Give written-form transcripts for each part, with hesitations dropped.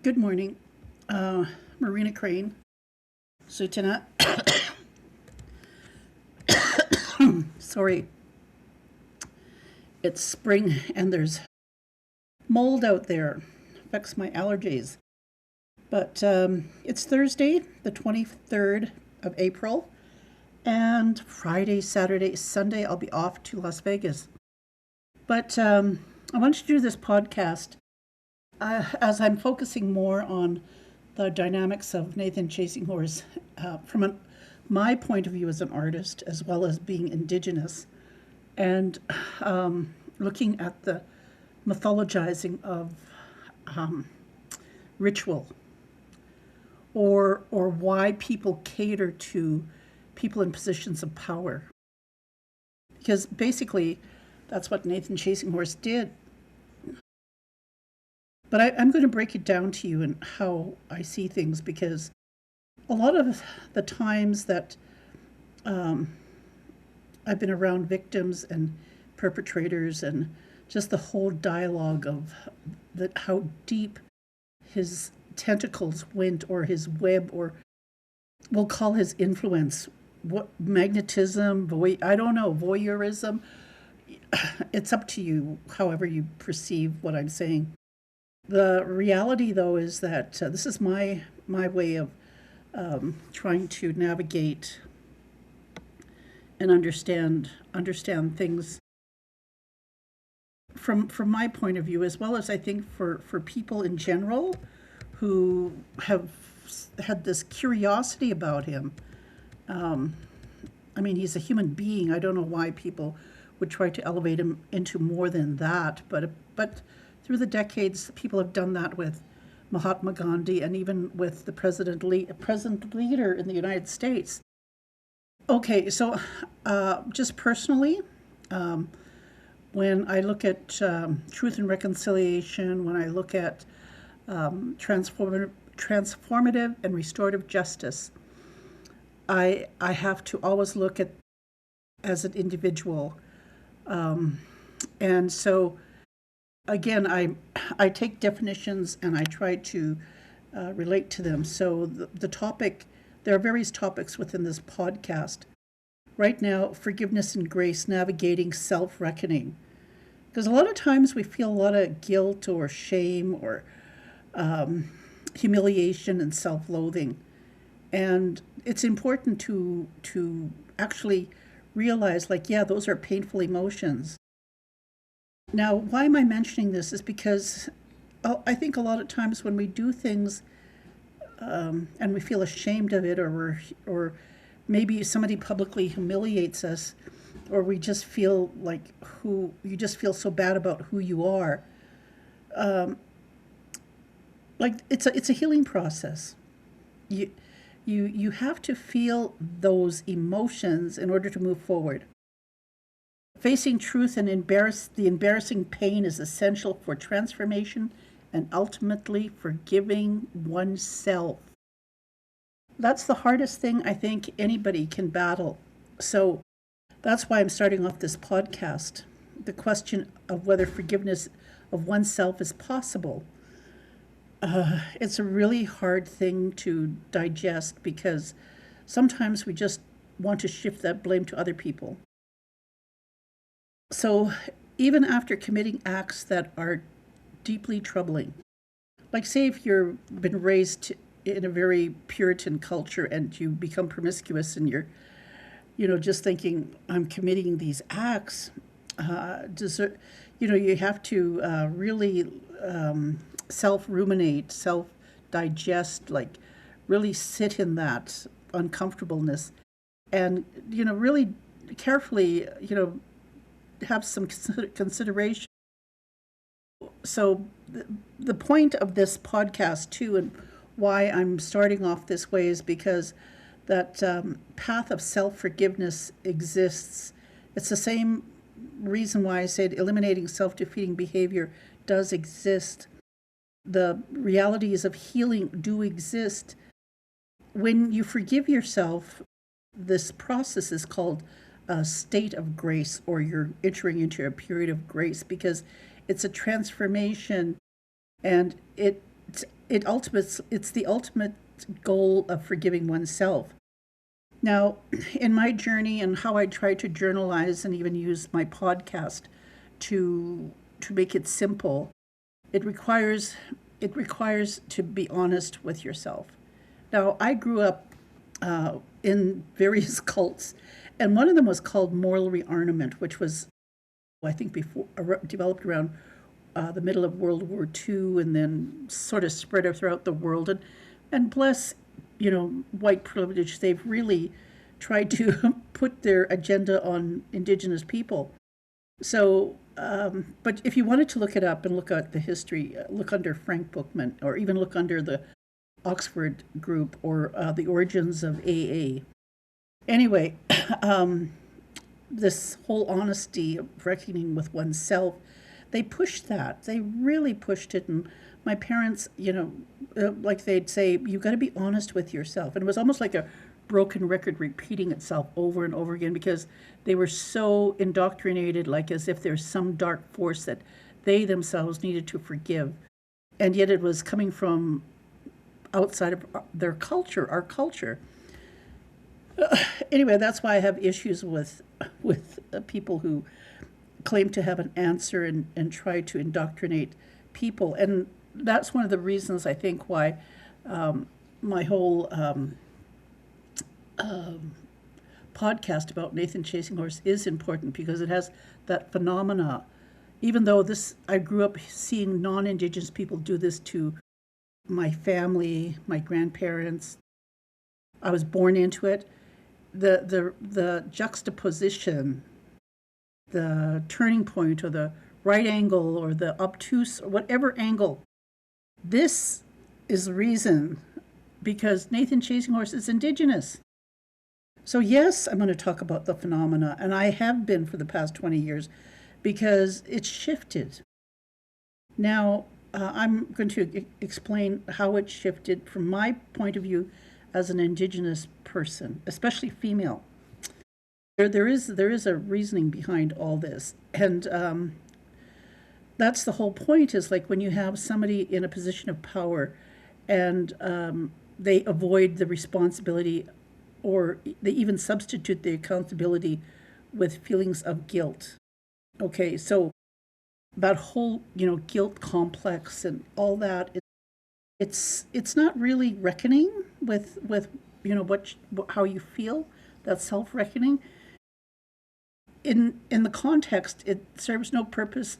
Good morning, Marina Crane, Sutana. Sorry, it's spring and there's mold out there. Affects my allergies. But it's Thursday, the 23rd of April, and Friday, Saturday, Sunday, I'll be off to Las Vegas. But I wanted to do this podcast as I'm focusing more on the dynamics of Nathan Chasing Horse from my point of view as an artist, as well as being Indigenous, and looking at the mythologizing of ritual, or why people cater to people in positions of power. Because basically, that's what Nathan Chasing Horse did. But I'm going to break it down to you and how I see things, because a lot of the times that I've been around victims and perpetrators, and just the whole dialogue of how deep his tentacles went, or his web, or we'll call his influence, what magnetism, I don't know, voyeurism. It's up to you, however you perceive what I'm saying. The reality, though, is that this is my way of trying to navigate and understand things from my point of view, as well as I think for people in general who have had this curiosity about him. I mean, he's a human being. I don't know why people would try to elevate him into more than that, but through the decades, people have done that with Mahatma Gandhi, and even with the present leader in the United States. Okay, so just personally, when I look at truth and reconciliation, when I look at transformative and restorative justice, I have to always look at as an individual, and so. Again, I take definitions and I try to relate to them. So the topic, there are various topics within this podcast. Right now, forgiveness and grace, navigating self-reckoning. Because a lot of times we feel a lot of guilt or shame or humiliation and self-loathing. And it's important to actually realize, like, yeah, those are painful emotions. Now, why am I mentioning this is because I think a lot of times when we do things and we feel ashamed of it, or maybe somebody publicly humiliates us, or we just feel like you just feel so bad about who you are. Like it's a healing process. You have to feel those emotions in order to move forward. Facing truth and the embarrassing pain is essential for transformation and ultimately forgiving oneself. That's the hardest thing I think anybody can battle. So that's why I'm starting off this podcast. The question of whether forgiveness of oneself is possible. It's a really hard thing to digest, because sometimes we just want to shift that blame to other people. So even after committing acts that are deeply troubling, like say if you've been raised in a very Puritan culture and you become promiscuous and you're, just thinking, I'm committing these acts, you have to really self-ruminate, self-digest, like really sit in that uncomfortableness and, really carefully, have some consideration. So the point of this podcast too, and why I'm starting off this way, is because that path of self-forgiveness exists. It's the same reason why I said eliminating self-defeating behavior does exist. The realities of healing do exist. When you forgive yourself, this process is called a state of grace, or you're entering into a period of grace, because it's a transformation and it it's the ultimate goal of forgiving oneself. Now, in my journey and how I try to journalize and even use my podcast to make it simple, it requires to be honest with yourself. Now, I grew up in various cults, and one of them was called moral rearmament, which was, I think, before developed around the middle of World War II, and then sort of spread throughout the world. And bless, white privilege, they've really tried to put their agenda on Indigenous people. So, but if you wanted to look it up and look at the history, look under Frank Bookman, or even look under the Oxford group, or the origins of AA. Anyway, this whole honesty of reckoning with oneself, they pushed that. They really pushed it. And my parents, like they'd say, you got to be honest with yourself. And it was almost like a broken record repeating itself over and over again, because they were so indoctrinated, like as if there's some dark force that they themselves needed to forgive. And yet it was coming from outside of their culture, our culture. Anyway, that's why I have issues with people who claim to have an answer and try to indoctrinate people. And that's one of the reasons, I think, why my whole podcast about Nathan Chasing Horse is important, because it has that phenomena. Even though I grew up seeing non-Indigenous people do this to my family, my grandparents. I was born into it. The juxtaposition, the turning point, or the right angle, or the obtuse, or whatever angle, this is the reason, because Nathan Chasing Horse is Indigenous. So yes, I'm going to talk about the phenomena, and I have been for the past 20 years, because it's shifted. Now, I'm going to explain how it shifted from my point of view as an Indigenous person, especially female. There is a reasoning behind all this, and that's the whole point. Is like when you have somebody in a position of power, and they avoid the responsibility, or they even substitute the accountability with feelings of guilt. Okay, so that whole guilt complex and all that, it's not really reckoning with how you feel. That self-reckoning, in the context, it serves no purpose.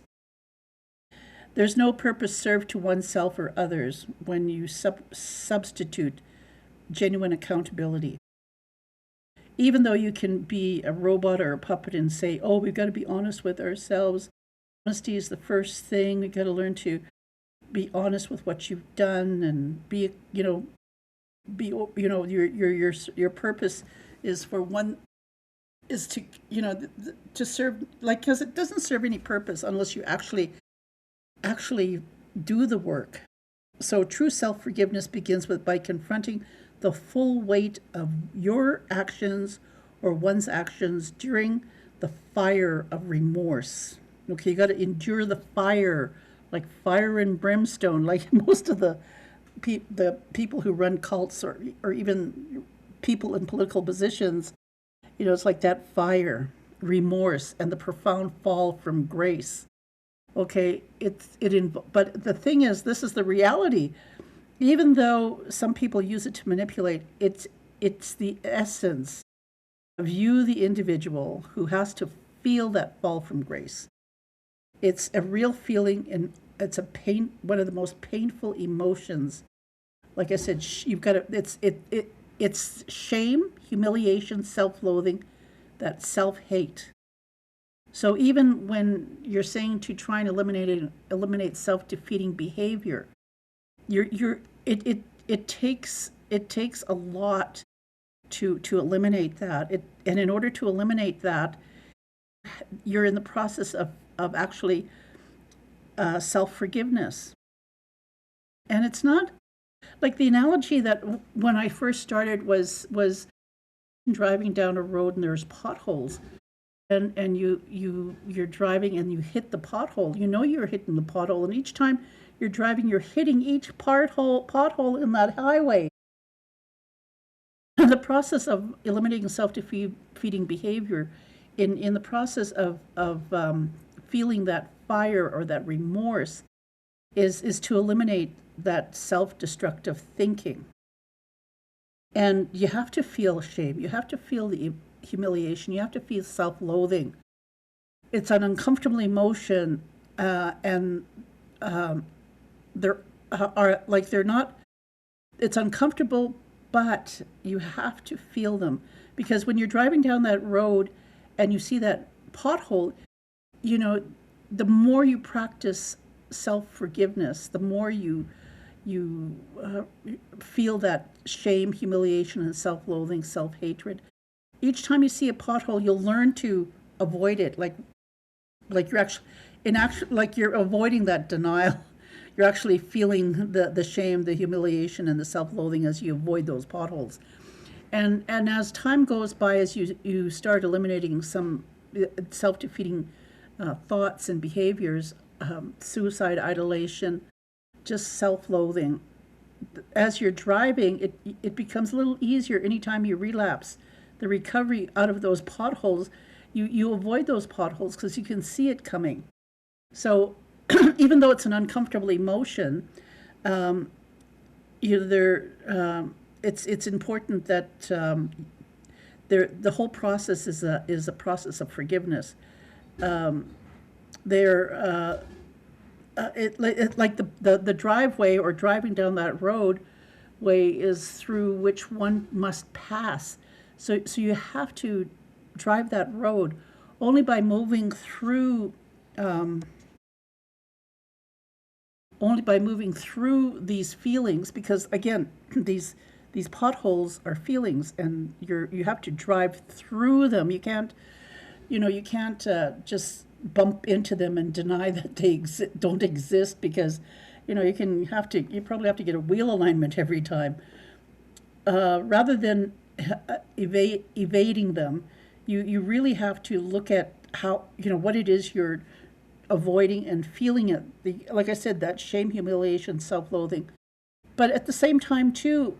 There's no purpose served to oneself or others when you substitute genuine accountability. Even though you can be a robot or a puppet and say, oh, we've got to be honest with ourselves. Honesty is the first thing. We've got to learn to be honest with what you've done, and your purpose is to serve, like, because it doesn't serve any purpose unless you actually do the work. So true self-forgiveness begins by confronting the full weight of your actions, or one's actions, during the fire of remorse. Okay, you got to endure the fire, like fire and brimstone, like most of the people who run cults, or even people in political positions. It's like that fire, remorse, and the profound fall from grace. Okay, but the thing is, this is the reality. Even though some people use it to manipulate, it's the essence of you, the individual, who has to feel that fall from grace. It's a real feeling, and it's one of the most painful emotions. Like I said, you've got to. It's shame, humiliation, self-loathing, that self-hate. So even when you're saying to try and eliminate self-defeating behavior, it takes a lot to eliminate that. And in order to eliminate that, you're in the process of actually self-forgiveness. And it's not like the analogy that when I first started was driving down a road and there's potholes. and you're driving and you hit the pothole. You know you're hitting the pothole, and each time you're driving, you're hitting each pothole in that highway. And the process of eliminating self-defeating behavior, in the process of feeling that fire or that remorse, is to eliminate that self-destructive thinking. And you have to feel shame. You have to feel the humiliation. You have to feel self-loathing. It's an uncomfortable emotion, and there are like they're not. It's uncomfortable, but you have to feel them, because when you're driving down that road and you see that pothole, you know, the more you practice self-forgiveness, the more you feel that shame, humiliation, and self-loathing, self-hatred. Each time you see a pothole, you'll learn to avoid it. Like you're actually like you're avoiding that denial. You're actually feeling the shame, the humiliation, and the self-loathing as you avoid those potholes. And as time goes by, as you start eliminating some self-defeating thoughts and behaviors, suicide, idolation, just self-loathing, as you're driving, it becomes a little easier anytime you relapse. The recovery out of those potholes, you avoid those potholes because you can see it coming. So even though it's an uncomfortable emotion, it's important that the whole process is a process of forgiveness. Like the driveway or driving down that road way is through which one must pass. So you have to drive that road only by moving through these feelings, because again, these potholes are feelings, and you have to drive through them. You can't just bump into them and deny that they don't exist, because you probably have to get a wheel alignment every time, rather than evading them. You really have to look at how, what it is you're avoiding and feeling it. Like I said, that shame, humiliation, self-loathing. But at the same time too,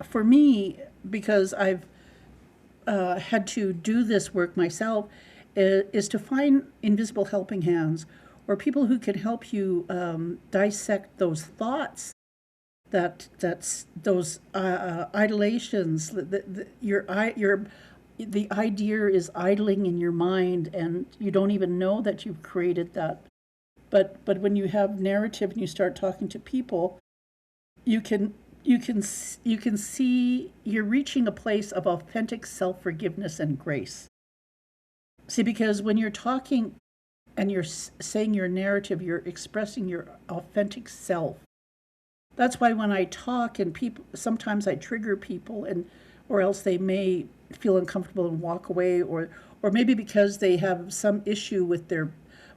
for me, because I've had to do this work myself, is to find invisible helping hands, or people who can help you dissect those thoughts, that's those idolations. The idea is idling in your mind, and you don't even know that you've created that. But when you have narrative and you start talking to people, you can see you're reaching a place of authentic self-forgiveness and grace. See, because when you're talking and you're saying your narrative, you're expressing your authentic self. That's why when I talk and sometimes I trigger people, or else they may feel uncomfortable and walk away, or maybe because they have some issue with their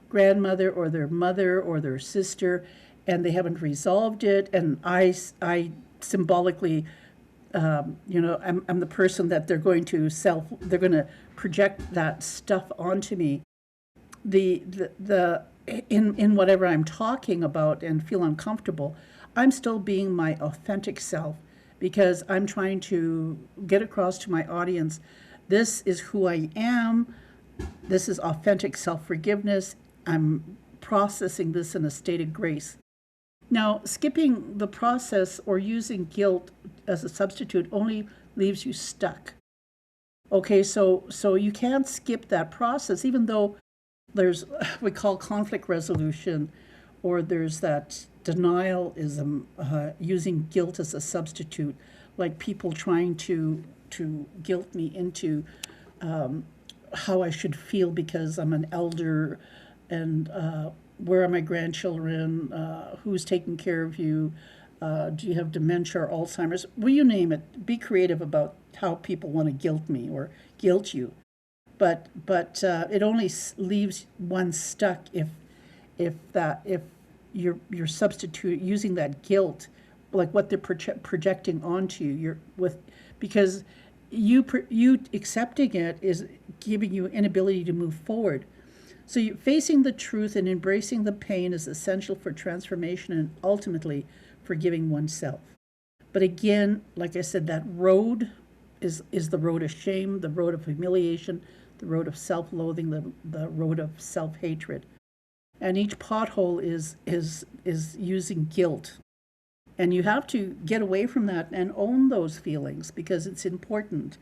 grandmother or their mother or their sister, and they haven't resolved it, and I symbolically, I'm the person that they're going to project that stuff onto me. In whatever I'm talking about and feel uncomfortable, I'm still being my authentic self, because I'm trying to get across to my audience, this is who I am. This is authentic self-forgiveness. I'm processing this in a state of grace. Now, skipping the process or using guilt as a substitute only leaves you stuck. Okay, so you can't skip that process, even though there's we call conflict resolution, or there's that denialism, using guilt as a substitute, like people trying to guilt me into how I should feel because I'm an elder, and where are my grandchildren, who's taking care of you, do you have dementia or Alzheimer's? Well, you name it. Be creative about how people want to guilt me or guilt you. But it only leaves one stuck if you're substitute using that guilt, like what they're projecting onto you. Because you accepting it is giving you inability to move forward. So facing the truth and embracing the pain is essential for transformation and ultimately forgiving oneself. But again, like I said, that road is the road of shame, the road of humiliation, the road of self-loathing, the road of self-hatred. And each pothole is using guilt. And you have to get away from that and own those feelings because it's important.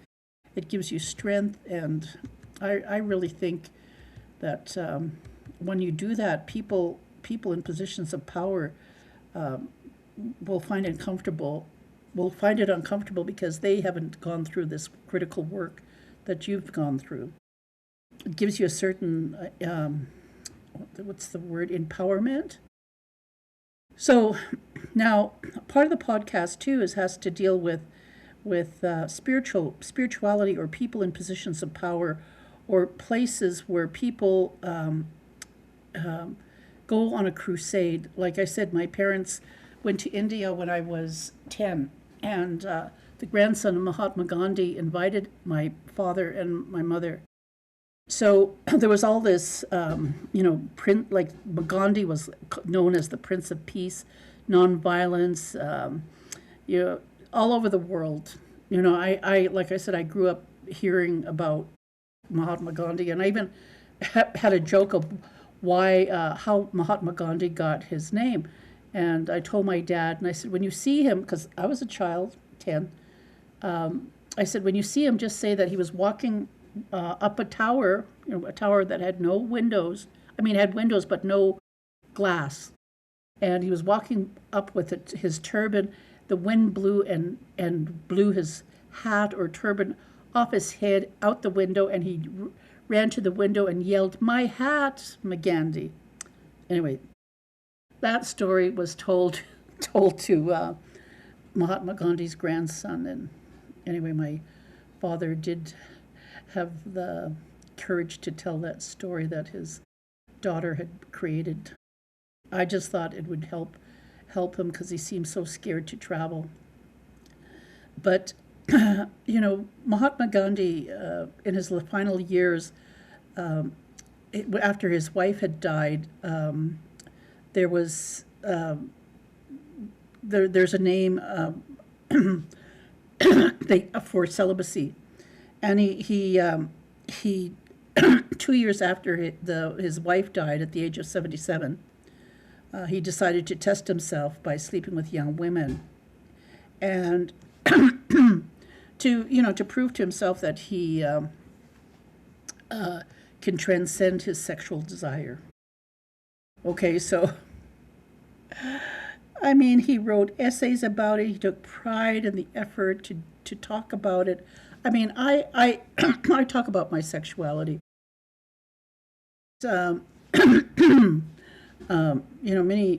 It gives you strength, and I really think that when you do that, people in positions of power will find it uncomfortable. Will find it uncomfortable because they haven't gone through this critical work that you've gone through. It gives you a certain what's the word, empowerment. So now part of the podcast too has to deal with spirituality, or people in positions of power, or places where people go on a crusade. Like I said, my parents went to India when I was 10, and the grandson of Mahatma Gandhi invited my father and my mother. So there was all this, like Gandhi was known as the Prince of Peace, nonviolence, all over the world. I like I said, I grew up hearing about Mahatma Gandhi, and I even had a joke of how Mahatma Gandhi got his name. And I told my dad, and I said, when you see him, because I was a child, 10, I said, when you see him, just say that he was walking up a tower, a tower that had no windows. I mean, had windows, but no glass. And he was walking up with his turban. The wind blew and blew his hat or turban off his head, out the window, and he ran to the window and yelled, "My hat, Gandhi." Anyway, that story was told to Mahatma Gandhi's grandson. And anyway, my father did have the courage to tell that story that his daughter had created. I just thought it would help him because he seemed so scared to travel. But Mahatma Gandhi, in his final years, after his wife had died, there was there's a name for celibacy, and he 2 years after his wife died at the age of 77, he decided to test himself by sleeping with young women, and to prove to himself that he can transcend his sexual desire. Okay, so I mean, he wrote essays about it. He took pride in the effort to talk about it. I mean, I I talk about my sexuality.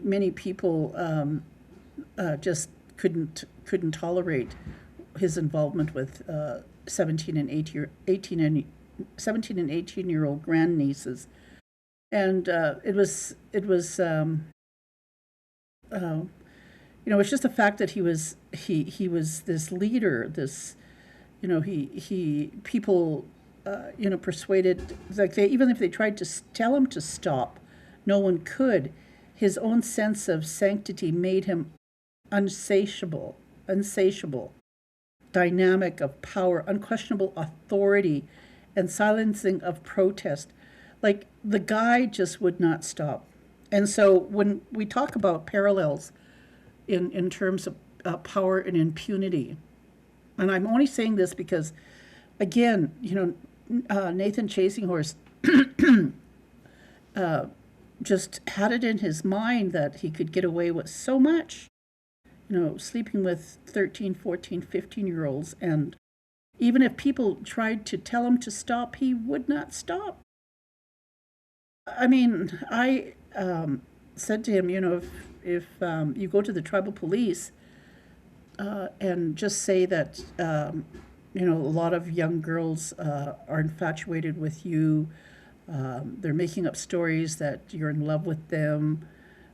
Many people just couldn't tolerate his involvement with 17 and 18-year-old grandnieces, and it was it's just the fact that he was this leader, this people persuaded, like even if they tried to tell him to stop, no one could. His own sense of sanctity made him insatiable, dynamic of power, unquestionable authority, and silencing of protest. Like, the guy just would not stop. And so when we talk about parallels in terms of power and impunity, and I'm only saying this because, again, Nathan Chasinghorse just had it in his mind that he could get away with so much, sleeping with 13, 14, 15-year-olds. And even if people tried to tell him to stop, he would not stop. I mean, I said to him, if you go to the tribal police and just say that, a lot of young girls are infatuated with you, they're making up stories that you're in love with them.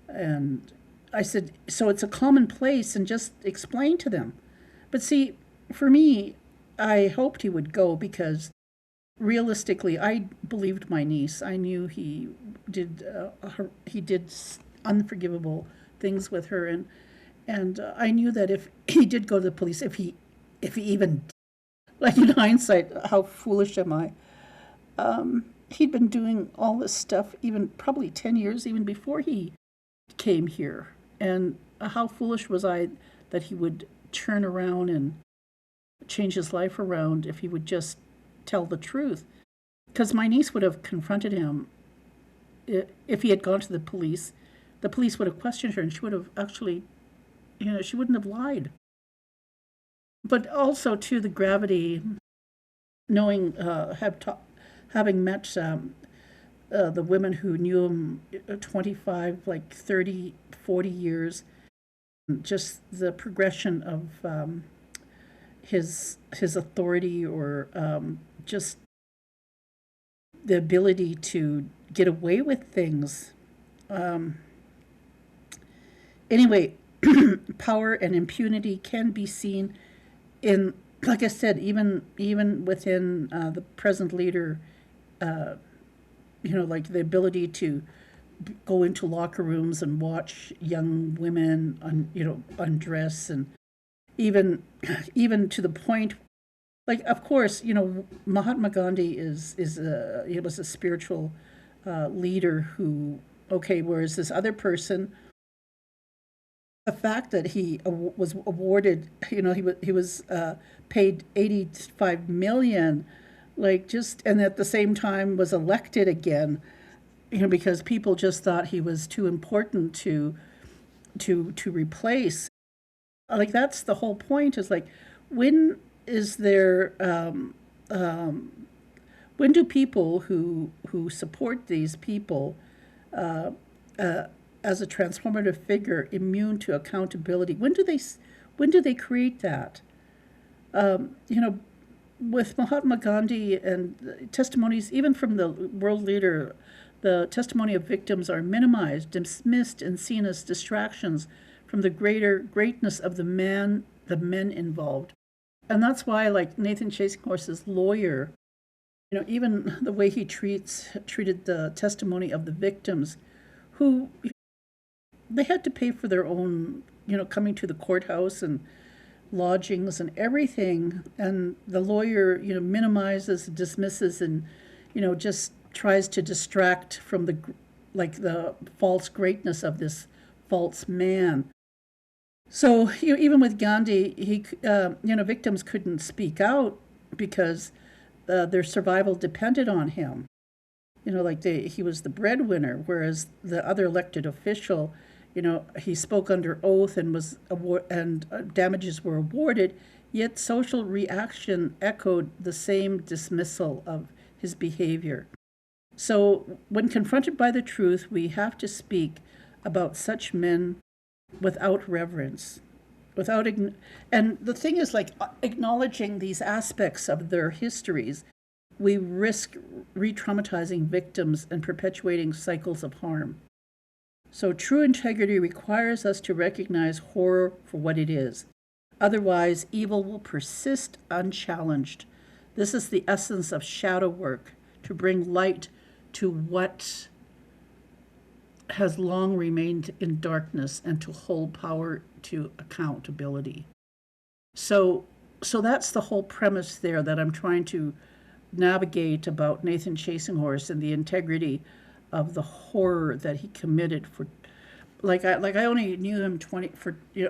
And I said, so it's a commonplace, and just explain to them. But see, for me, I hoped he would go because realistically, I believed my niece. I knew he did unforgivable things with her, and I knew that if he did go to the police, if he even, like in hindsight, how foolish am I? He'd been doing all this stuff even probably 10 years even before he came here, and how foolish was I that he would turn around and change his life around if he would just tell the truth. Because my niece would have confronted him if he had gone to the police. The police would have questioned her, and she would have actually, she wouldn't have lied. But also, to the gravity, knowing, having met the women who knew him 25, like 30, 40 years, just the progression of his authority, or just the ability to get away with things. Anyway, power and impunity can be seen in, like I said, even within the present leader. Like the ability to go into locker rooms and watch young women undress, and even to the point, like, of course, Mahatma Gandhi he was a spiritual leader who, okay, whereas this other person, the fact that he was awarded, he was paid 85 million, like, just, and at the same time was elected again, because people just thought he was too important to replace. Like, that's the whole point, is like, when is there when do people who support these people as a transformative figure immune to accountability? When do they create that? With Mahatma Gandhi and testimonies, even from the world leader, the testimony of victims are minimized, dismissed, and seen as distractions from the greater greatness of the men involved. And that's why, like, Nathan Chasing-Horse's lawyer, even the way he treated the testimony of the victims, who they had to pay for their own, coming to the courthouse and lodgings and everything, and the lawyer, minimizes, dismisses, and just tries to distract from the false greatness of this false man. So even with Gandhi, victims couldn't speak out because their survival depended on him. He was the breadwinner, whereas the other elected official, he spoke under oath and damages were awarded, yet social reaction echoed the same dismissal of his behavior. So when confronted by the truth, we have to speak about such men without reverence, and the thing is, like, acknowledging these aspects of their histories, we risk re-traumatizing victims and perpetuating cycles of harm. So true integrity requires us to recognize horror for what it is. Otherwise, evil will persist unchallenged. This is the essence of shadow work, to bring light to what has long remained in darkness and to hold power to accountability. So that's the whole premise there that I'm trying to navigate about Nathan Chasing-Horse and the integrity of the horror that he committed for, I only knew him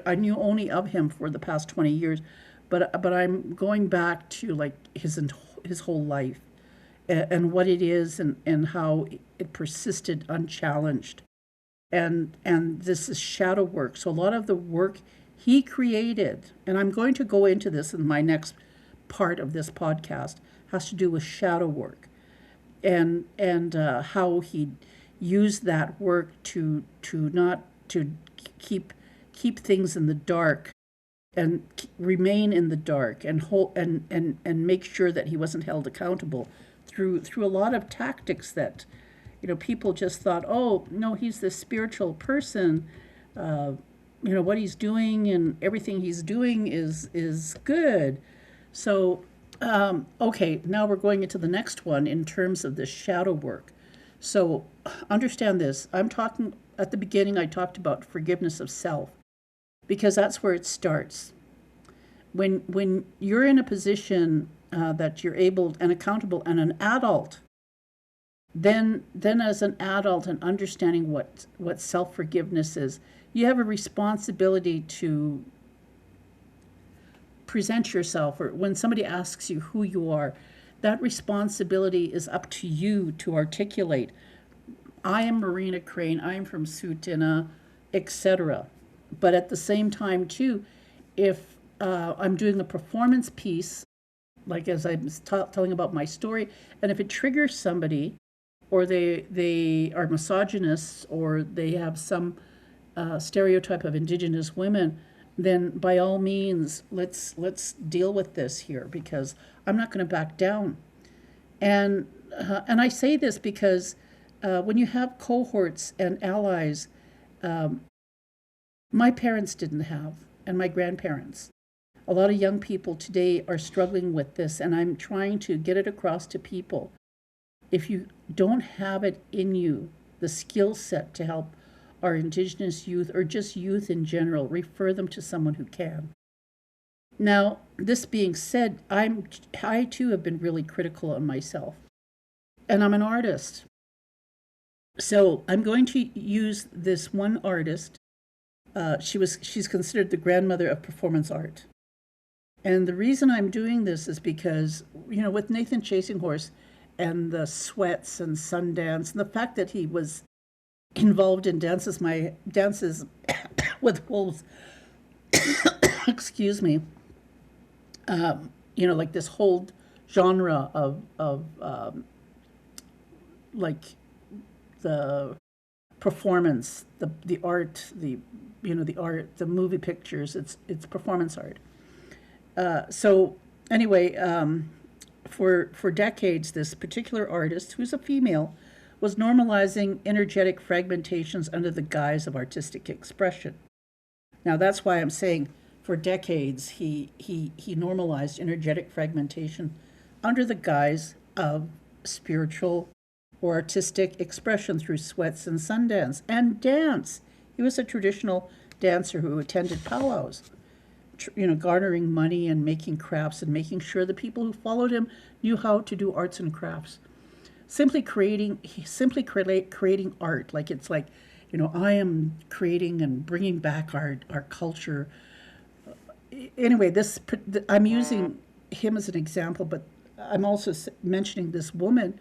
I knew only of him for the past 20 years, but I'm going back to, like, his whole life and what it is, and how it persisted unchallenged. And this is shadow work. So a lot of the work he created, and I'm going to go into this in my next part of this podcast, has to do with shadow work, and how he used that work to keep things in the dark, and remain in the dark, and make sure that he wasn't held accountable through a lot of tactics that, people just thought, oh no, he's this spiritual person, what he's doing and everything he's doing is good. So Okay, now we're going into the next one in terms of the shadow work. So understand this. I'm talking at the beginning, I talked about forgiveness of self because that's where it starts. When you're in a position that you're able and accountable and an adult, then as an adult and understanding what self forgiveness is, you have a responsibility to present yourself, or when somebody asks you who you are, that responsibility is up to you to articulate. I am Marina Crane, I'm from Sutina, etc. But at the same time, too, if I'm doing a performance piece, like as I was telling about my story, and if it triggers somebody, or they are misogynists, or they have some stereotype of Indigenous women, then by all means, let's deal with this here because I'm not going to back down. And I say this because when you have cohorts and allies, my parents didn't have, and my grandparents. A lot of young people today are struggling with this, and I'm trying to get it across to people. If you don't have it in you, the skill set to help our Indigenous youth or just youth in general, refer them to someone who can. Now, this being said, I too have been really critical of myself, and I'm an artist. So I'm going to use this one artist. She's considered the grandmother of performance art. And the reason I'm doing this is because, with Nathan Chasing Horse and the sweats and Sundance and the fact that he was involved in dances with wolves, excuse me, like this whole genre of like the performance, the art, the art, the movie pictures. It's performance art. So anyway, for decades, this particular artist, who's a female, was normalizing energetic fragmentations under the guise of artistic expression. Now that's why I'm saying for decades he normalized energetic fragmentation under the guise of spiritual or artistic expression through sweats and Sundance and dance. He was a traditional dancer who attended powwows, garnering money and making crafts and making sure the people who followed him knew how to do arts and crafts. Simply creating art, like it's like, I am creating and bringing back our culture. Anyway, I'm using him as an example, but I'm also mentioning this woman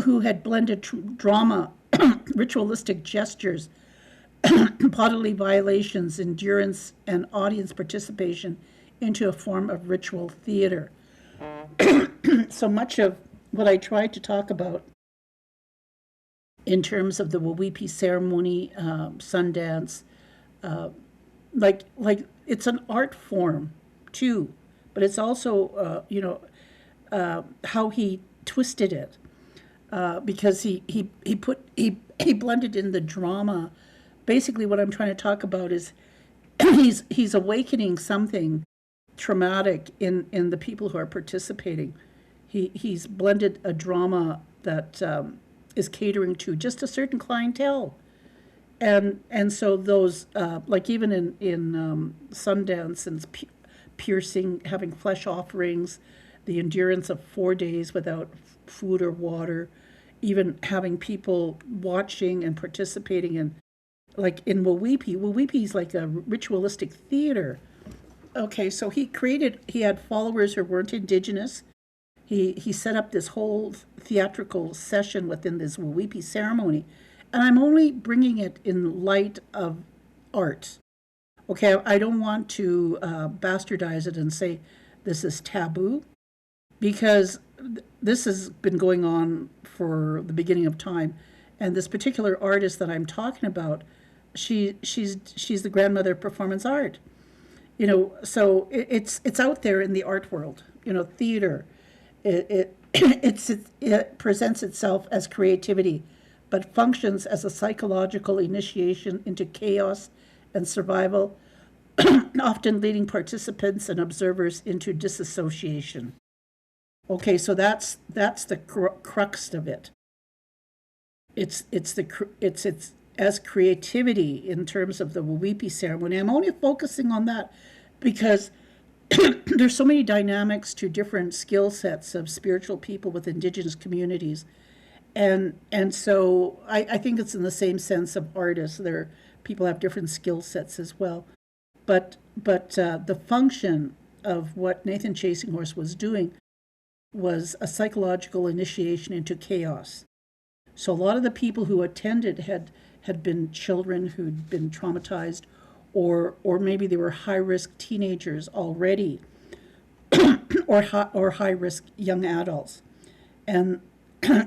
who had blended drama, ritualistic gestures, bodily violations, endurance, and audience participation into a form of ritual theater. So much of what I tried to talk about in terms of the Wauwipi ceremony, Sundance, like it's an art form too, but it's also how he twisted it, because he blended in the drama. Basically, what I'm trying to talk about is he's awakening something traumatic in the people who are participating. He's blended a drama that is catering to just a certain clientele, and so those like even in Sundance and piercing, having flesh offerings, the endurance of 4 days without food or water, even having people watching and participating in, like in Wauwipi is like a ritualistic theater. Okay, so he had followers who weren't Indigenous. He set up this whole theatrical session within this Wauwipi ceremony, and I'm only bringing it in light of art. Okay, I don't want to bastardize it and say this is taboo, because this has been going on for the beginning of time, and this particular artist that I'm talking about, she's the grandmother of performance art. So it's out there in the art world. Theater. It presents itself as creativity, but functions as a psychological initiation into chaos and survival, often leading participants and observers into disassociation. Okay, so that's the crux of it. It's as creativity in terms of the Wauwipi ceremony. I'm only focusing on that because there's so many dynamics to different skill sets of spiritual people with indigenous communities, and so I think it's in the same sense of artists. There people have different skill sets as well, but the function of what Nathan Chasing Horse was doing was a psychological initiation into chaos. So a lot of the people who attended had been children who'd been traumatized, or maybe they were high risk teenagers already, or high risk young adults, and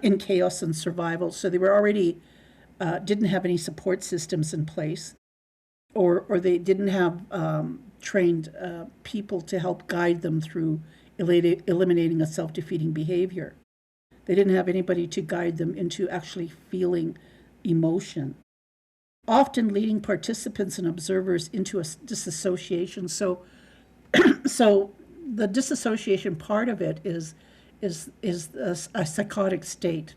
in chaos and survival. So they were already didn't have any support systems in place, or they didn't have trained people to help guide them through eliminating a self-defeating behavior. They didn't have anybody to guide them into actually feeling emotion, often leading participants and observers into a disassociation. So the disassociation part of it is a psychotic state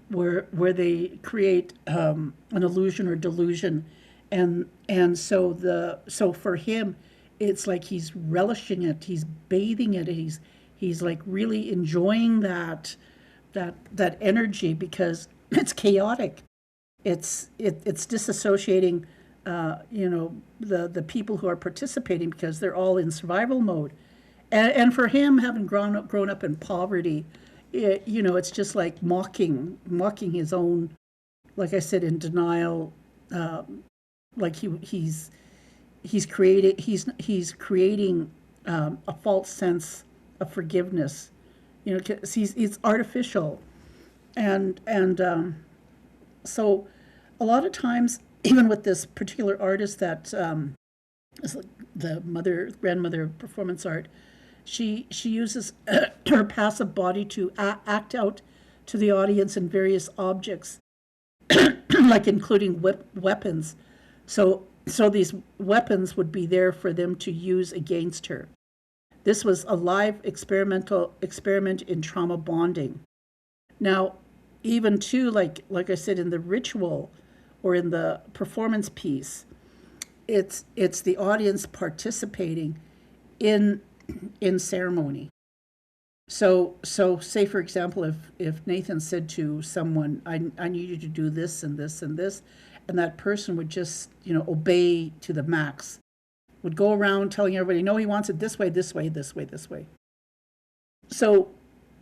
where they create an illusion or delusion, and so for him, it's like he's relishing it, he's bathing it, he's like really enjoying that energy because it's chaotic. It's disassociating, the people who are participating because they're all in survival mode, and for him, having grown up in poverty, it's just like mocking his own, like I said, in denial, like he's creating a false sense of forgiveness, 'cause it's artificial, and so a lot of times, even with this particular artist that is like the grandmother of performance art, she uses her passive body to act out to the audience in various objects, like including weapons. So these weapons would be there for them to use against her. This was a live experiment in trauma bonding. Now, even too, like I said, in the ritual or in the performance piece, it's the audience participating in ceremony. So say for example, if Nathan said to someone, I need you to do this and this and this, and that person would just obey to the max, would go around telling everybody, no, he wants it this way, this way, this way, this way. So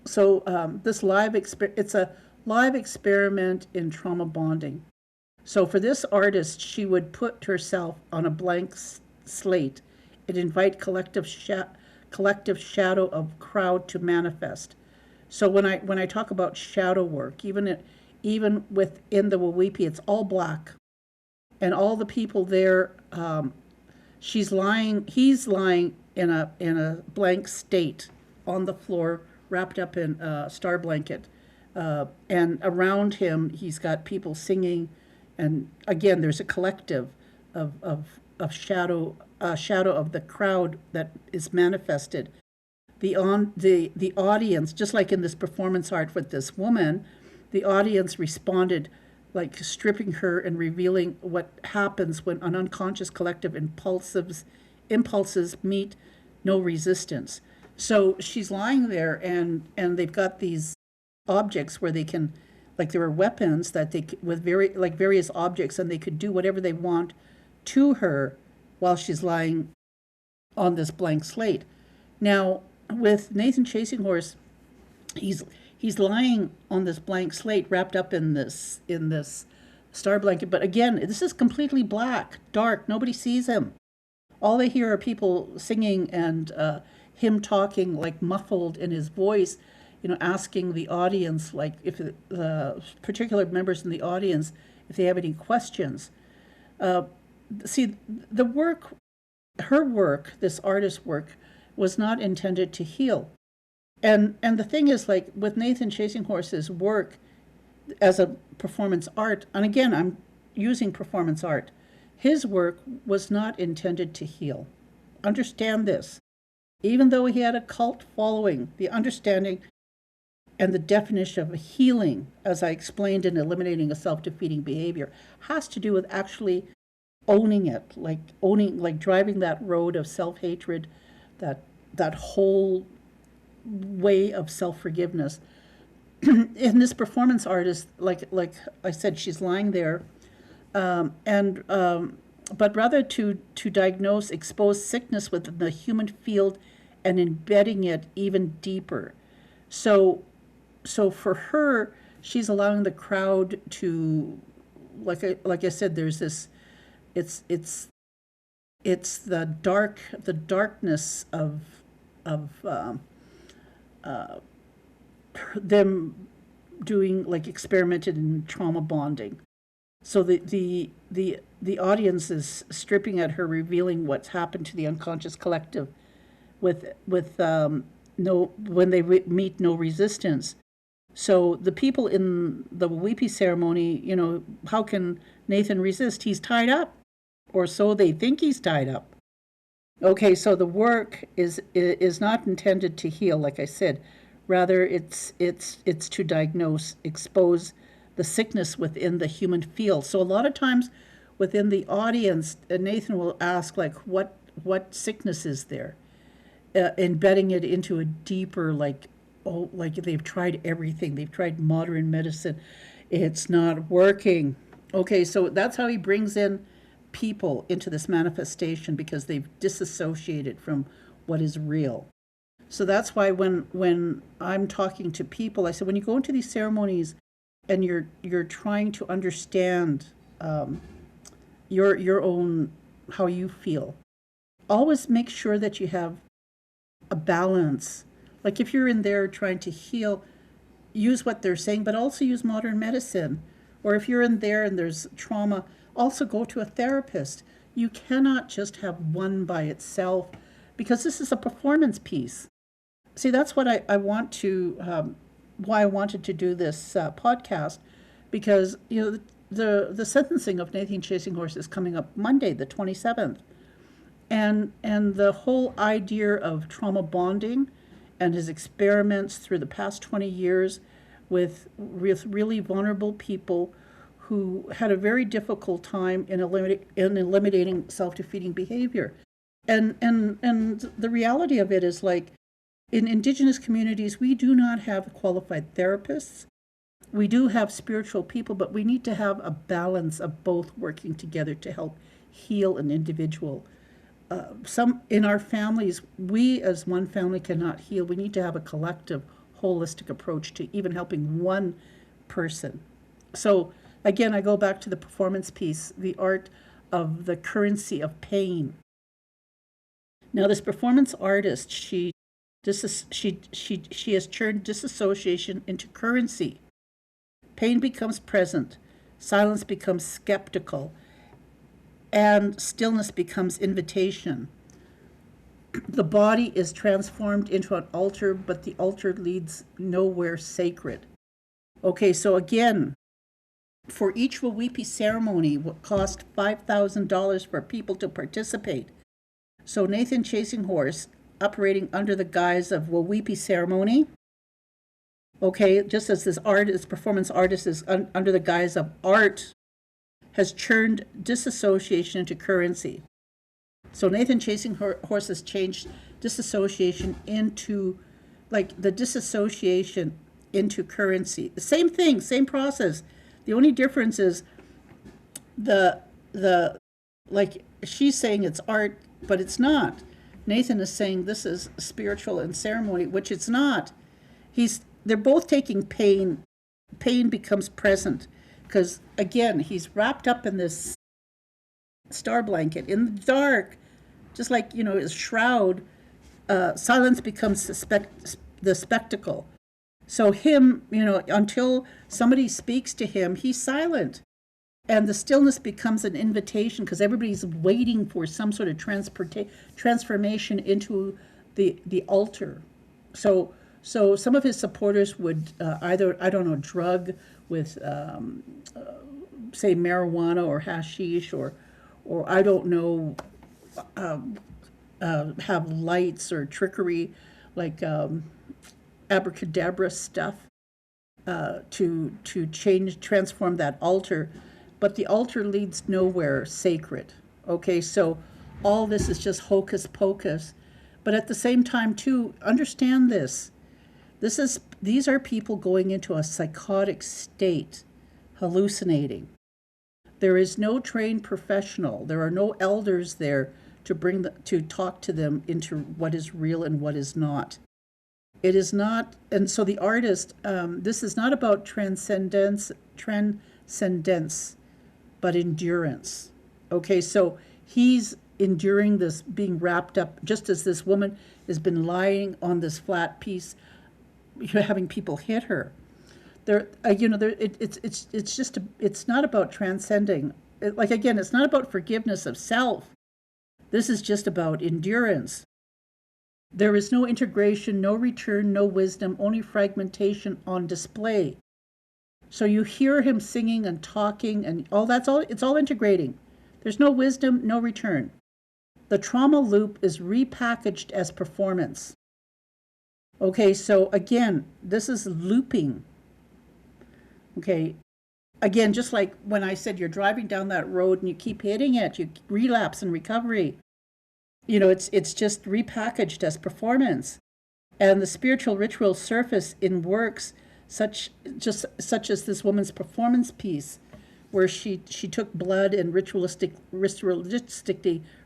this it's a live experiment in trauma bonding. So for this artist, she would put herself on a blank slate and invite collective shadow of crowd to manifest. So when I talk about shadow work, even within the Wauwipi, it's all black, and all the people there, he's lying in a blank state on the floor, wrapped up in a star blanket, and around him he's got people singing, and again there's a collective of shadow of the crowd that is manifested. The audience, just like in this performance art with this woman, the audience responded like stripping her and revealing what happens when an unconscious collective impulses meet no resistance. So she's lying there, and they've got these objects where they can, like there are weapons that with various objects, and they could do whatever they want to her while she's lying on this blank slate. Now, with Nathan Chasing Horse, he's lying on this blank slate, wrapped up in this star blanket. But again, this is completely black, dark. Nobody sees him. All they hear are people singing and him talking, like muffled in his voice, asking the audience, like if the particular members in the audience, if they have any questions. See, her work, this artist's work, was not intended to heal. And the thing is, like with Nathan Chasing Horse's work as a performance art, and again, I'm using performance art, his work was not intended to heal. Understand this. Even though he had a cult following, the understanding and the definition of healing, as I explained in eliminating a self-defeating behavior, has to do with actually owning it, like driving that road of self-hatred, that whole way of self-forgiveness. In this performance artist, like I said, she's lying there, and but rather to diagnose, expose sickness within the human field, and embedding it even deeper. So for her, she's allowing the crowd to, like I said, there's this, it's the darkness of them doing, like, experimented in trauma bonding. So the audience is stripping at her, revealing what's happened to the unconscious collective with no, when they meet no resistance. So the people in the Wauwipi ceremony, how can Nathan resist? He's tied up, or so they think he's tied up. Okay, so the work is not intended to heal, like I said. Rather, it's to diagnose, expose the sickness within the human field. So a lot of times within the audience, Nathan will ask, like, what sickness is there? Embedding it into a deeper, like they've tried everything. They've tried modern medicine. It's not working. Okay, so that's how he brings in people into this manifestation, because they've disassociated from what is real. So that's why when I'm talking to people, I said, when you go into these ceremonies and you're trying to understand your own, how you feel, always make sure that you have a balance. Like, if you're in there trying to heal, use what they're saying, but also use modern medicine. Or if you're in there and there's trauma, also go to a therapist. You cannot just have one by itself, because this is a performance piece. See, that's what I want to, why I wanted to do this podcast, because the sentencing of Nathan Chasing Horse is coming up Monday, the 27th. And the whole idea of trauma bonding and his experiments through the past 20 years with really vulnerable people who had a very difficult time in eliminating self-defeating behavior. And the reality of it is, like, in Indigenous communities, we do not have qualified therapists. We do have spiritual people, but we need to have a balance of both working together to help heal an individual. Some in our families, we as one family cannot heal. We need to have a collective, holistic approach to even helping one person. So again, I go back to the performance piece, the art of the currency of pain. Now, this performance artist, she has turned disassociation into currency. Pain becomes present, silence becomes skeptical, and stillness becomes invitation. The body is transformed into an altar, but the altar leads nowhere sacred. Okay, so again, for each Wauwipi ceremony, what cost $5,000 for people to participate. So Nathan Chasing Horse, operating under the guise of Wauwipi ceremony, okay, just as this performance artist is under the guise of art, has churned disassociation into currency. So Nathan Chasing Horse has changed disassociation into, like, the disassociation into currency. The same thing, same process. The only difference is the like, she's saying it's art, but it's not. Nathan is saying this is spiritual and ceremony, which it's not. They're both taking pain. Pain becomes present. Because, again, he's wrapped up in this star blanket in the dark, just like, his shroud. Silence becomes the spectacle. So him, until somebody speaks to him, he's silent. And the stillness becomes an invitation, because everybody's waiting for some sort of transformation into the altar. So some of his supporters would either, I don't know, drug with, say, marijuana or hashish, or I don't know, have lights or trickery, like abracadabra stuff to transform that altar, but the altar leads nowhere sacred. Okay, so all this is just hocus pocus, but at the same time, too, understand this. These are people going into a psychotic state, hallucinating. There is no trained professional. There are no elders there to talk to them into what is real and what is not. It is not, and so the artist. This is not about transcendence, but endurance. Okay, so he's enduring this, being wrapped up, just as this woman has been lying on this flat piece, having people hit her. It's not about transcending. Again, it's not about forgiveness of self. This is just about endurance. There is no integration, no return, no wisdom, only fragmentation on display. So you hear him singing and talking and it's all integrating. There's no wisdom, no return. The trauma loop is repackaged as performance. Okay, so again, this is looping. Okay, again, just like when I said you're driving down that road and you keep hitting it, you relapse and recovery. It's just repackaged as performance. And the spiritual ritual surface in works such as this woman's performance piece, where she took blood and ritualistic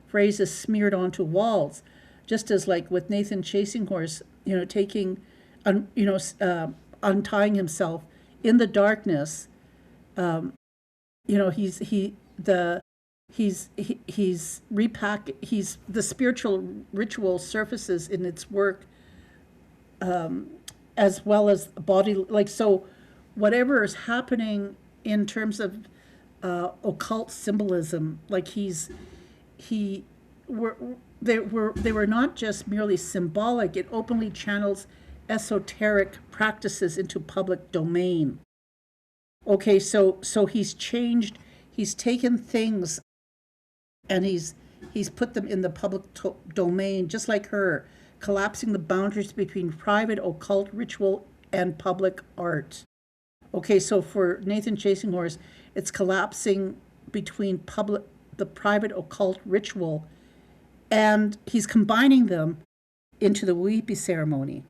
phrases smeared onto walls, just as like with Nathan Chasing Horse, taking, untying himself in the darkness. He's the spiritual ritual surfaces in its work, as well as body, so whatever is happening in terms of occult symbolism, they were not just merely symbolic. It openly channels esoteric practices into public domain. Okay, so he's changed, he's taken things and he's put them in the public domain, just like her, collapsing the boundaries between private occult ritual and public art. Okay, so for Nathan Chasing Horse, it's collapsing between the private occult ritual, and he's combining them into the Wauwipi ceremony.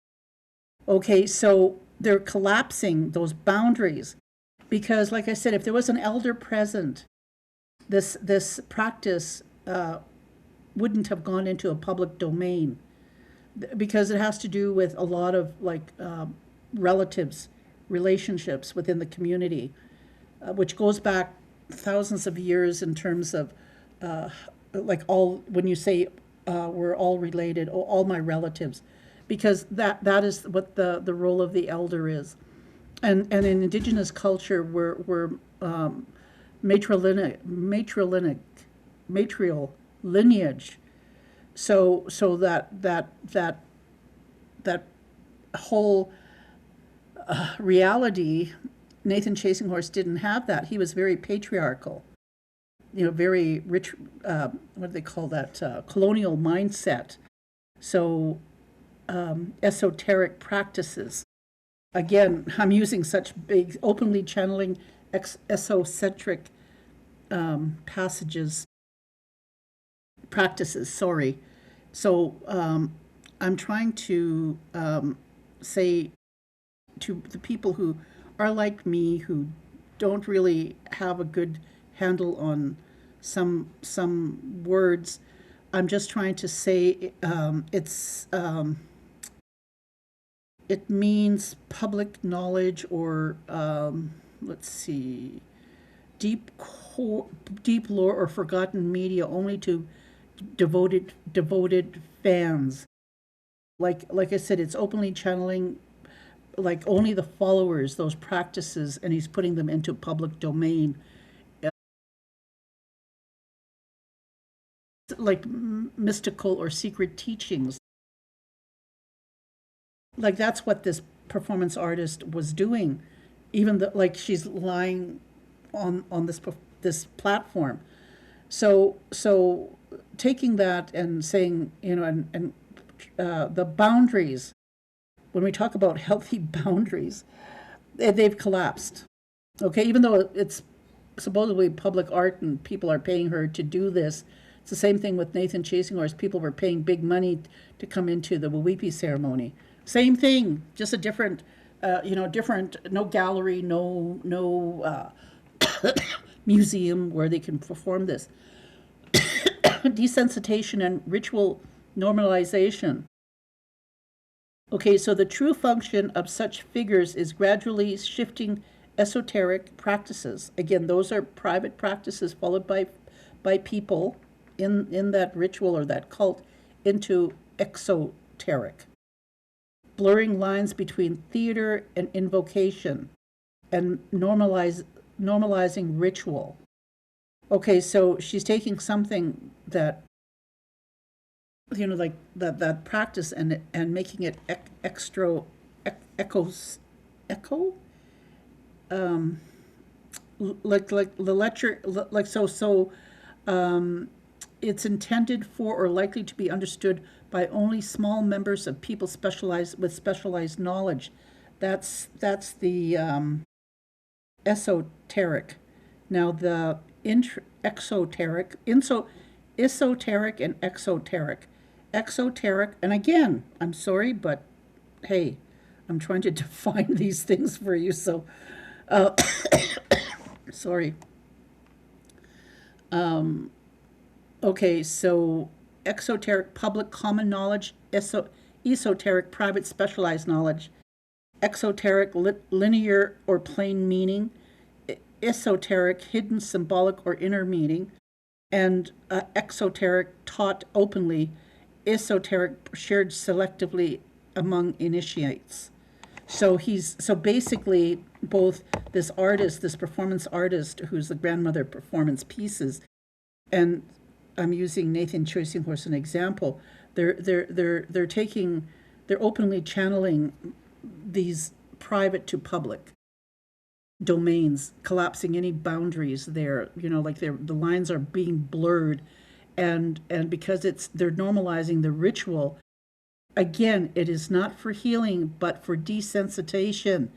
Okay, so they're collapsing those boundaries because, like I said, if there was an elder present, this practice wouldn't have gone into a public domain, because it has to do with a lot of relationships within the community, which goes back thousands of years in terms of when you say we're all related, all my relatives, because that is what the role of the elder is. And in Indigenous culture, we're matrilineal lineage. So that whole reality, Nathan Chasing Horse didn't have that. He was very patriarchal, very rich. What do they call that? Colonial mindset. So esoteric practices. Again, I'm using such big, openly channeling esocentric practices. Sorry. So I'm trying to say to the people who are like me, who don't really have a good handle on some words, I'm just trying to say it means public knowledge, or let's see, deep lore or forgotten media only to devoted fans. Like I said, it's openly channeling only the followers, those practices, and he's putting them into public domain. Like mystical or secret teachings. That's what this performance artist was doing, even she's lying on this platform. So taking that and saying, and the boundaries when we talk about healthy boundaries, they've collapsed. Okay, even though it's supposedly public art and people are paying her to do this, it's the same thing with Nathan Chasing Horse. People were paying big money to come into the Wauwipi ceremony. Same thing, just a different, different. No gallery, no museum where they can perform this. Desensitization and ritual normalization. Okay, so the true function of such figures is gradually shifting esoteric practices. Again, those are private practices followed by people in that ritual or that cult into exoteric, blurring lines between theater and invocation, and normalizing ritual. Okay, so she's taking something that, like that practice and making it echo, like the lecture, like so. It's intended for or likely to be understood by only small members of people with specialized knowledge. That's the esoteric. Now the esoteric and exoteric. Exoteric, and again, I'm sorry, but hey, I'm trying to define these things for you, so sorry. Okay, so exoteric, public common knowledge, esoteric, private specialized knowledge, exoteric, linear or plain meaning, esoteric, hidden, symbolic, or inner meaning, and exoteric, taught openly, esoteric, shared selectively among initiates. So basically both this artist, this performance artist, who's the grandmother of performance pieces, and I'm using Nathan Chasing Horse as an example. They're openly channeling these private to public domains, collapsing any boundaries there. Like the lines are being blurred, and because they're normalizing the ritual. Again, it is not for healing, but for desensitization.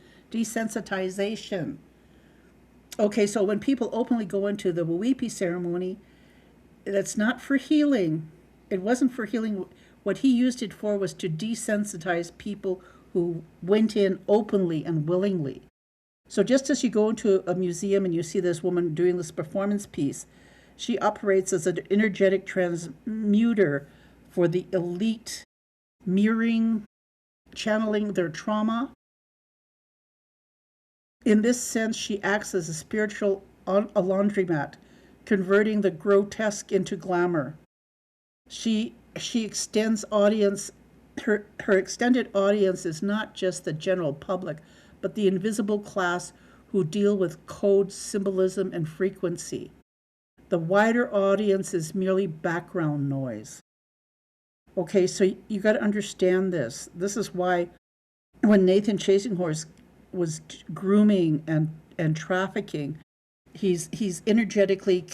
Okay, so when people openly go into the Wauwipi ceremony, that's not for healing. It wasn't for healing. What he used it for was to desensitize people who went in openly and willingly. So just as you go into a museum and you see this woman doing this performance piece, she operates as an energetic transmuter for the elite, mirroring, channeling their trauma. In this sense, she acts as a spiritual a laundromat, converting the grotesque into glamour. She extends audience. Her extended audience is not just the general public, but the invisible class who deal with code, symbolism, and frequency. The wider audience is merely background noise. Okay, so you got to understand this. This is why when Nathan Chasing Horse was grooming and trafficking, he's energetically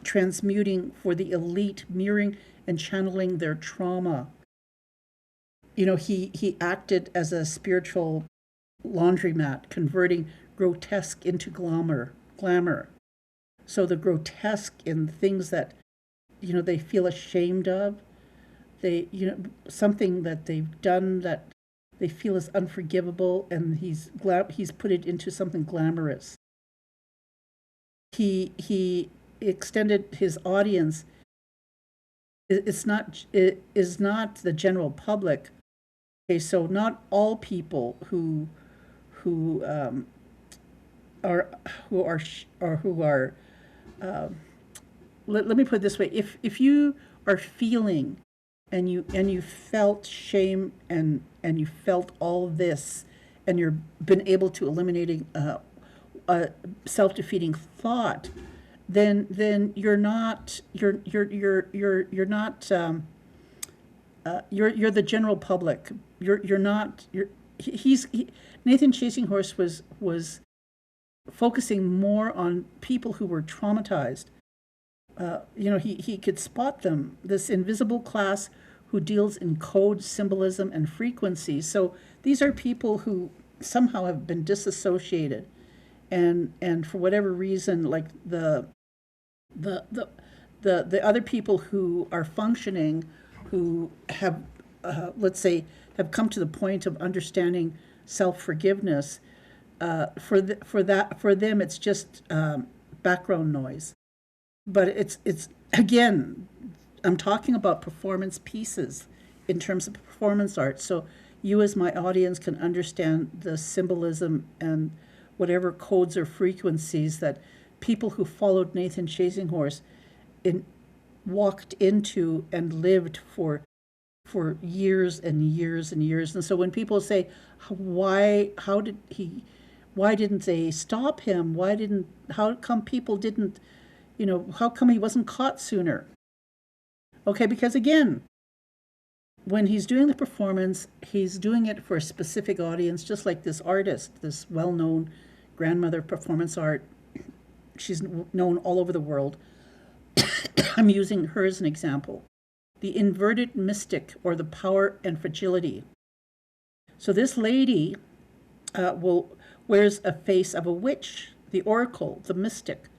transmuting for the elite, mirroring and channeling their trauma. He acted as a spiritual laundromat, converting grotesque into glamour. So the grotesque in things that they feel ashamed of, something that they've done that they feel is unforgivable, and he's put it into something glamorous. He extended his audience. It is not the general public. Okay, so not all people who are let me put it this way: if you are feeling and you felt shame and you felt all this, and you've been able to eliminating a self-defeating thought, then you're the general public. Nathan Chasing Horse was focusing more on people who were traumatized. He could spot them, this invisible class who deals in code, symbolism, and frequency. So these are people who somehow have been disassociated, and for whatever reason, like the the the other people who are functioning, who have, let's say, have come to the point of understanding self-forgiveness, for them it's just background noise. But it's again, I'm talking about performance pieces in terms of performance art. So you as my audience can understand the symbolism and whatever codes or frequencies that people who followed Nathan Chasing Horse walked into and lived for years and years and years. And so when people say, why didn't they stop him? How come people didn't, how come he wasn't caught sooner? Okay, because again, when he's doing the performance, he's doing it for a specific audience, just like this artist, this well-known grandmother of performance art. She's known all over the world. I'm using her as an example. The inverted mystic, or the power and fragility. So this lady wears a face of a witch, the oracle, the mystic.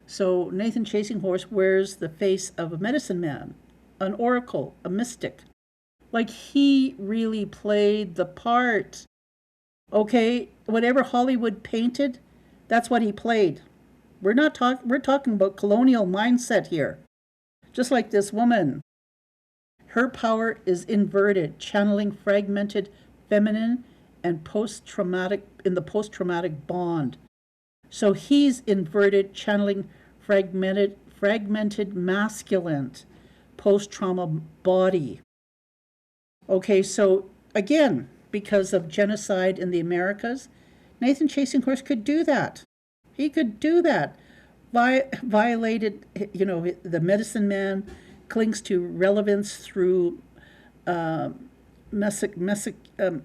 So Nathan Chasing Horse wears the face of a medicine man, an oracle, a mystic. Like, he really played the part. Okay, whatever Hollywood painted, that's what he played. We're talking about colonial mindset here. Just like this woman. Her power is inverted, channeling fragmented feminine and post-traumatic bond. So he's inverted, channeling fragmented masculine, post-trauma body. Okay, so again, because of genocide in the Americas, Nathan Chasing Horse could do that. He could do that. Violated, the medicine man clings to relevance through masochism.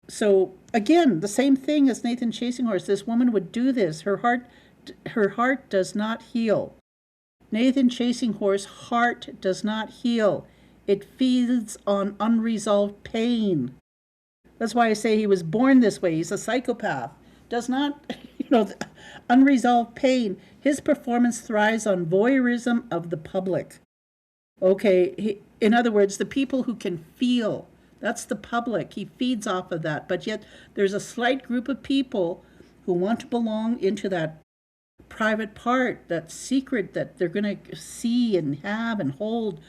So again, the same thing as Nathan Chasing Horse. This woman would do this. Her heart does not heal. Nathan Chasing Horse heart does not heal. It feeds on unresolved pain. That's why I say he was born this way. He's a psychopath. Does not, unresolved pain. His performance thrives on voyeurism of the public. Okay, in other words, the people who can feel, that's the public. He feeds off of that. But yet there's a slight group of people who want to belong into that private part, that secret that they're going to see and have and hold.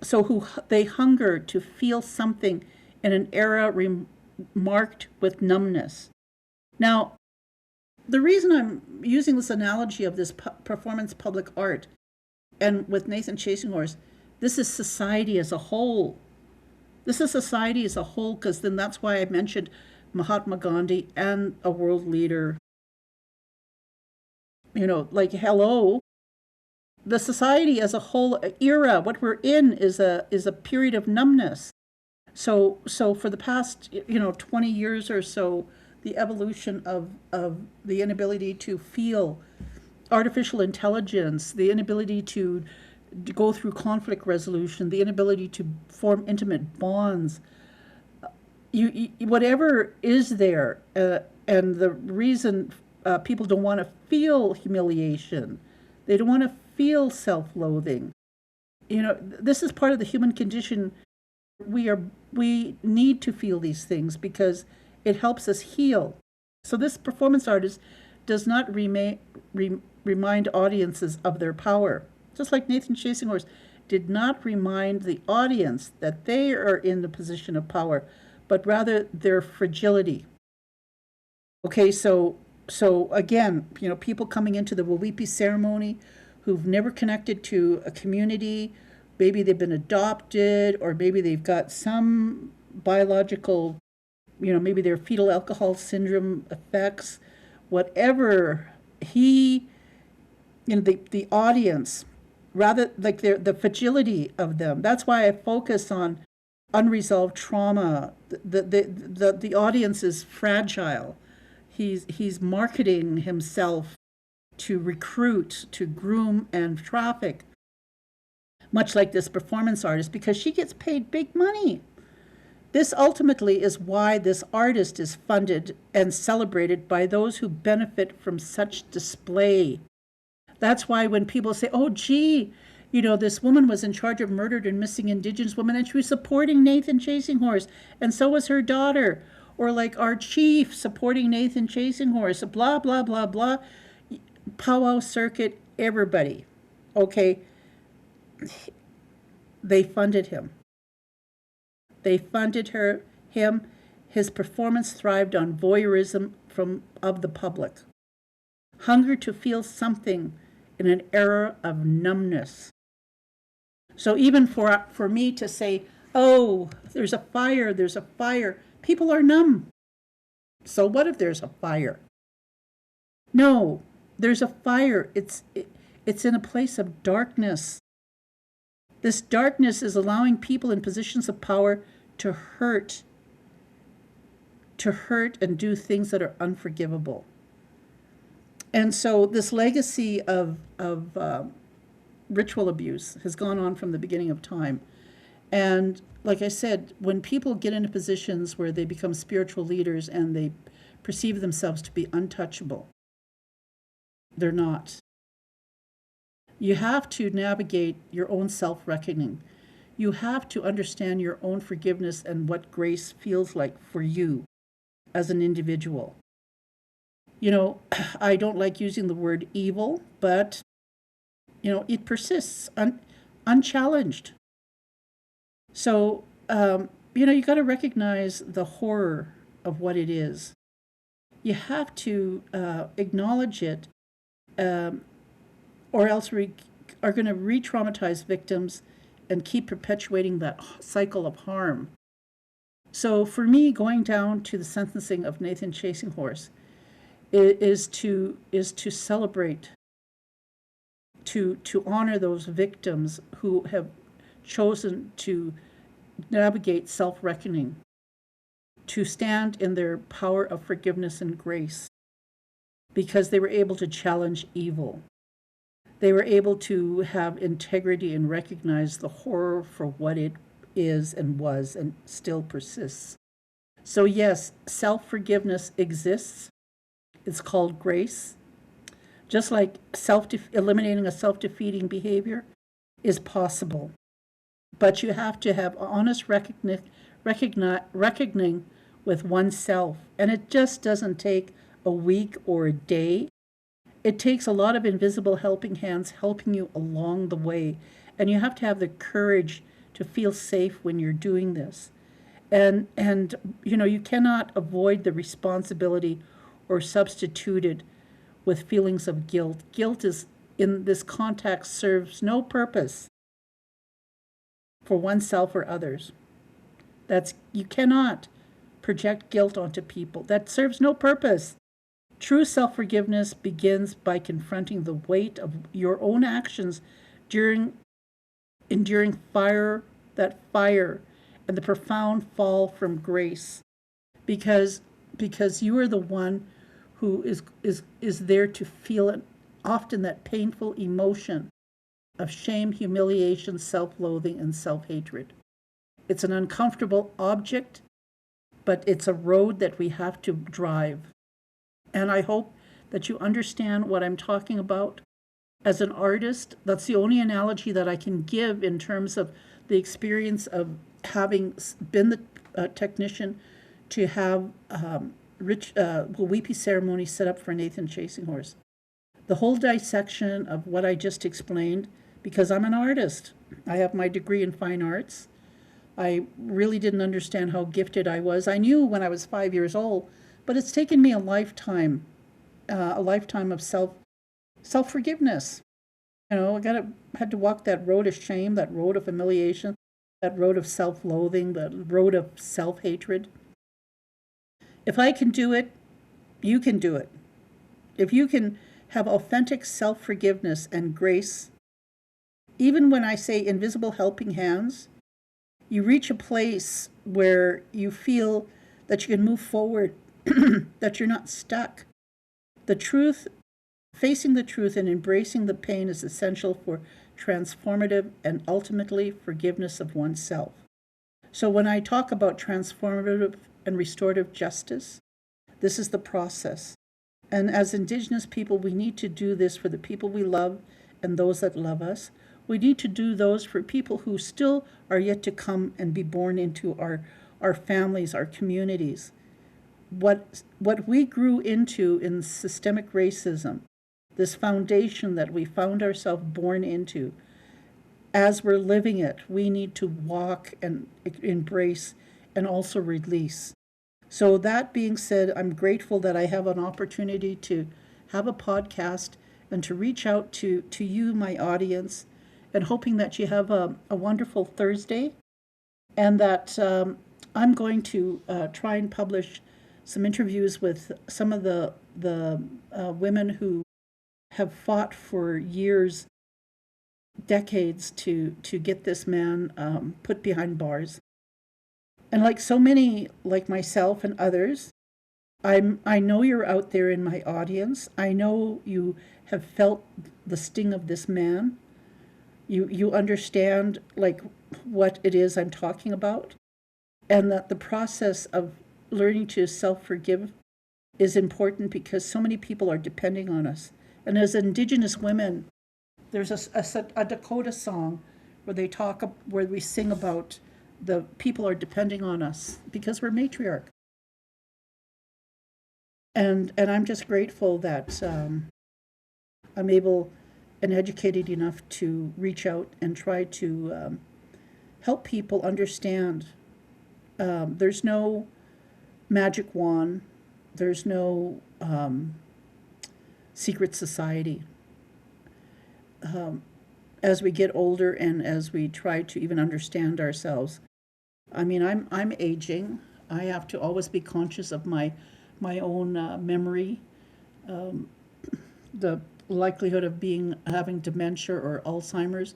So they hunger to feel something in an era marked with numbness. Now, the reason I'm using this analogy of this performance public art and with Nathan Chasing Horse, this is society as a whole. This is society as a whole, because then that's why I mentioned Mahatma Gandhi and a world leader. Like, hello. The society as a whole era, what we're in is a period of numbness. So for the past 20 years or so, the evolution of the inability to feel, artificial intelligence, the inability to go through conflict resolution, the inability to form intimate bonds, whatever is there, and the reason people don't want to feel humiliation, they don't want to feel self-loathing. This is part of the human condition. We need to feel these things because it helps us heal. So this performance artist does not remind audiences of their power. Just like Nathan Chasing Horse did not remind the audience that they are in the position of power, but rather their fragility. Okay, so again, people coming into the Wauwipi ceremony who've never connected to a community, maybe they've been adopted, or maybe they've got some biological, maybe their fetal alcohol syndrome effects, whatever. The audience, rather like the fragility of them. That's why I focus on unresolved trauma. The audience is fragile. He's marketing himself to recruit, to groom, and traffic. much like this performance artist, because she gets paid big money. This ultimately is why this artist is funded and celebrated by those who benefit from such display. That's why when people say, oh, gee, this woman was in charge of murdered and missing Indigenous women, and she was supporting Nathan Chasing Horse, and so was her daughter. Or like our chief supporting Nathan Chasing Horse, blah, blah, blah, blah. Powwow circuit, everybody. Okay, they funded him. They funded him. His performance thrived on voyeurism of the public. Hunger to feel something in an era of numbness. So even for me to say, oh, there's a fire, people are numb. So what if there's a fire? No, there's a fire. It's in a place of darkness. This darkness is allowing people in positions of power to hurt and do things that are unforgivable. And so this legacy of ritual abuse has gone on from the beginning of time. And like I said, when people get into positions where they become spiritual leaders and they perceive themselves to be untouchable, they're not. You have to navigate your own self-reckoning. You have to understand your own forgiveness and what grace feels like for you as an individual. I don't like using the word evil, but, it persists unchallenged. So, you got to recognize the horror of what it is. You have to acknowledge it, or else we are going to re-traumatize victims and keep perpetuating that cycle of harm. So for me, going down to the sentencing of Nathan Chasing Horse is to celebrate, to honor those victims who have chosen to navigate self-reckoning, to stand in their power of forgiveness and grace, because they were able to challenge evil. They were able to have integrity and recognize the horror for what it is and was and still persists. So yes, self-forgiveness exists. It's called grace. Just like eliminating a self-defeating behavior is possible. But you have to have honest reckoning with oneself. And it just doesn't take a week or a day. It takes a lot of invisible helping hands helping you along the way. And you have to have the courage to feel safe when you're doing this. And you cannot avoid the responsibility or substitute it with feelings of guilt. Guilt is, in this context, serves no purpose for oneself or others. You cannot project guilt onto people. That serves no purpose. True self-forgiveness begins by confronting the weight of your own actions enduring fire, and the profound fall from grace. Because you are the one who is there to feel it, often that painful emotion of shame, humiliation, self-loathing, and self-hatred. It's an uncomfortable object, but it's a road that we have to drive. And I hope that you understand what I'm talking about. As an artist, that's the only analogy that I can give in terms of the experience of having been the technician to have Wauwipi ceremony set up for Nathan Chasing Horse. The whole dissection of what I just explained, because I'm an artist. I have my degree in fine arts. I really didn't understand how gifted I was. I knew when I was 5 years old, but it's taken me a lifetime of self-forgiveness. I had to walk that road of shame, that road of humiliation, that road of self-loathing, that road of self-hatred. If I can do it, you can do it. If you can have authentic self-forgiveness and grace, even when I say invisible helping hands, you reach a place where you feel that you can move forward, that you're not stuck. Facing the truth and embracing the pain is essential for transformative, and ultimately forgiveness of oneself. So when I talk about transformative and restorative justice, this is the process. And as Indigenous people, we need to do this for the people we love and those that love us. We need to do those for people who still are yet to come and be born into our families, our communities. What we grew into in systemic racism, this foundation that we found ourselves born into, as we're living it, we need to walk and embrace and also release. So that being said, I'm grateful that I have an opportunity to have a podcast and to reach out to you, my audience, and hoping that you have a wonderful Thursday, and that I'm going to try and publish some interviews with some of the women who have fought for years, decades to get this man put behind bars. And like so many, like myself and others, I know you're out there in my audience. I know you have felt the sting of this man. You understand like what it is I'm talking about, and that the process of learning to self-forgive is important because so many people are depending on us. And as Indigenous women, there's a Dakota song where we sing about the people are depending on us because we're matriarch. And I'm just grateful that I'm able and educated enough to reach out and try to help people understand there's no magic wand, there's no secret society. As we get older and as we try to even understand ourselves, I mean, I'm aging. I have to always be conscious of my own memory, the likelihood of having dementia or Alzheimer's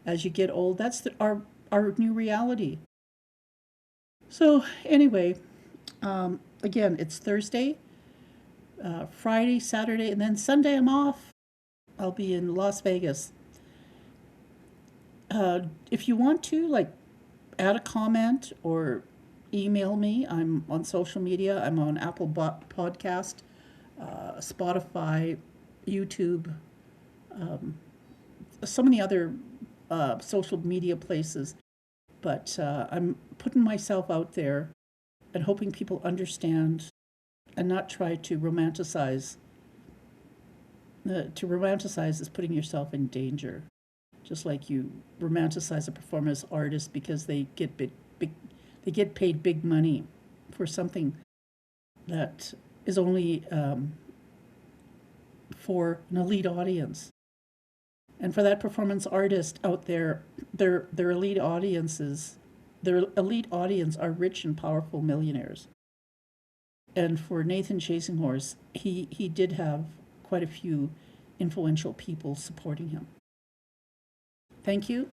as you get old. That's our new reality. So anyway, again, it's Thursday, Friday, Saturday, and then Sunday I'm off. I'll be in Las Vegas. If you want to, like, add a comment or email me, I'm on social media. I'm on Apple Podcast, Spotify, YouTube, so many other social media places. But I'm putting myself out there and hoping people understand and not try to romanticize. To romanticize is putting yourself in danger. Just like you romanticize a performance artist because they get they get paid big money for something that is only for an elite audience. And for that performance artist out there, their elite audience are rich and powerful millionaires. And for Nathan Chasing Horse, he did have quite a few influential people supporting him. Thank you.